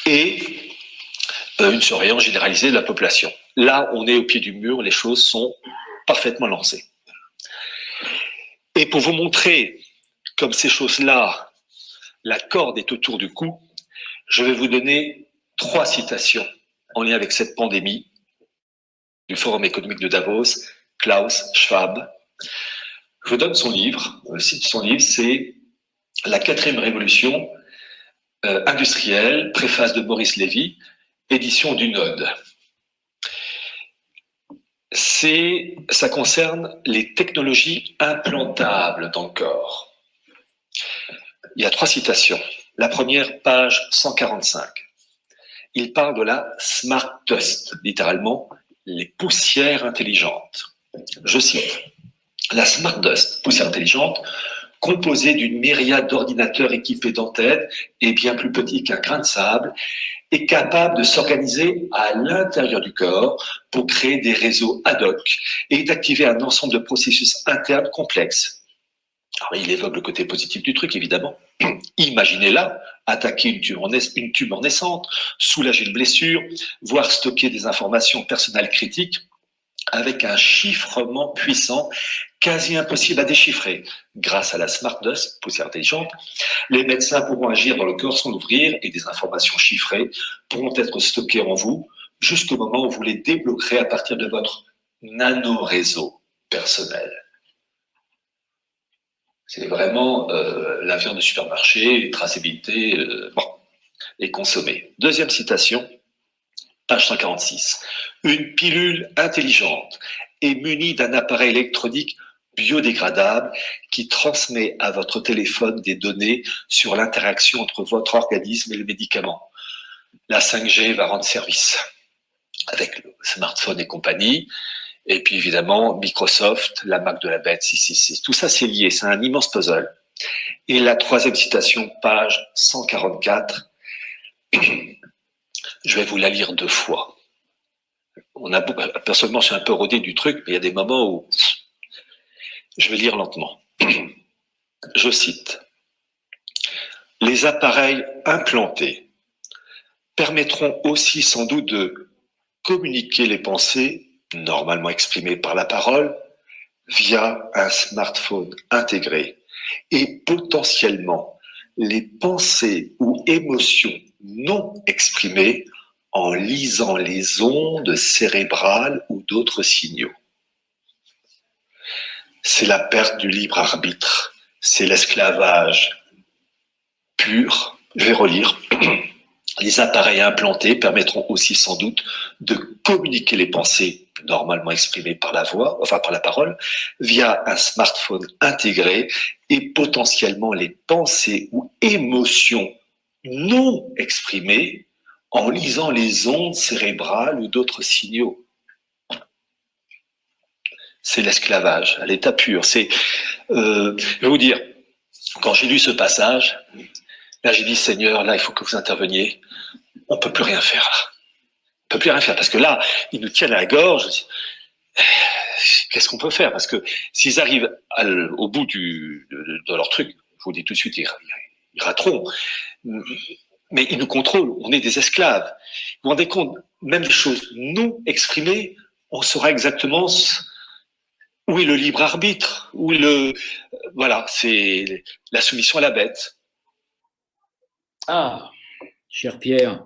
et une surveillance généralisée de la population. Là, on est au pied du mur, les choses sont parfaitement lancées. Et pour vous montrer comme ces choses-là, la corde est autour du cou, je vais vous donner 3 citations en lien avec cette pandémie du Forum économique de Davos, Klaus Schwab. Je vous donne son livre. Le site de son livre, c'est La 4e révolution industrielle, préface de Maurice Lévy, édition du Node. Ça concerne les technologies implantables dans le corps. Il y a 3 citations. La première, page 145. Il parle de la smart dust, littéralement les poussières intelligentes. Je cite, la smart dust, poussière intelligente, composée d'une myriade d'ordinateurs équipés d'antennes et bien plus petits qu'un grain de sable, est capable de s'organiser à l'intérieur du corps pour créer des réseaux ad hoc et d'activer un ensemble de processus internes complexes. Alors, il évoque le côté positif du truc, évidemment. Imaginez-la, attaquer une tumeur naissante, soulager une blessure, voire stocker des informations personnelles critiques avec un chiffrement puissant, quasi impossible à déchiffrer. Grâce à la Smart Dust, poussière intelligente, les médecins pourront agir dans le corps sans l'ouvrir et des informations chiffrées pourront être stockées en vous jusqu'au moment où vous les débloquerez à partir de votre nano-réseau personnel. C'est vraiment la viande de supermarché, traçabilité, et consommée. Deuxième citation, page 146. Une pilule intelligente est munie d'un appareil électronique biodégradable qui transmet à votre téléphone des données sur l'interaction entre votre organisme et le médicament. La 5G va rendre service avec le smartphone et compagnie. Et puis évidemment, Microsoft, la marque de la bête, tout ça c'est lié, c'est un immense puzzle. Et la 3e citation, page 144, je vais vous la lire 2 fois. Personnellement, je suis un peu rodé du truc, mais il y a des moments où je vais lire lentement. Je cite, « Les appareils implantés permettront aussi sans doute de communiquer les pensées normalement exprimées par la parole via un smartphone intégré et potentiellement les pensées ou émotions non exprimées en lisant les ondes cérébrales ou d'autres signaux. C'est la perte du libre arbitre, c'est l'esclavage pur. Je vais relire. Les appareils implantés permettront aussi sans doute de communiquer les pensées normalement exprimées par la voix, enfin par la parole, via un smartphone intégré et potentiellement les pensées ou émotions non exprimées en lisant les ondes cérébrales ou d'autres signaux. C'est l'esclavage à l'état pur. Je vais vous dire, quand j'ai lu ce passage, là j'ai dit, Seigneur, là il faut que vous interveniez. On ne peut plus rien faire là. On ne peut plus rien faire parce que là, ils nous tiennent à la gorge. Qu'est-ce qu'on peut faire? Parce que s'ils arrivent au bout de leur truc, je vous dis tout de suite, ils rateront. Mais ils nous contrôlent, on est des esclaves. Vous vous rendez compte, même des choses non exprimées, on saura exactement où est le libre arbitre, voilà, c'est la soumission à la bête. Ah, cher Pierre,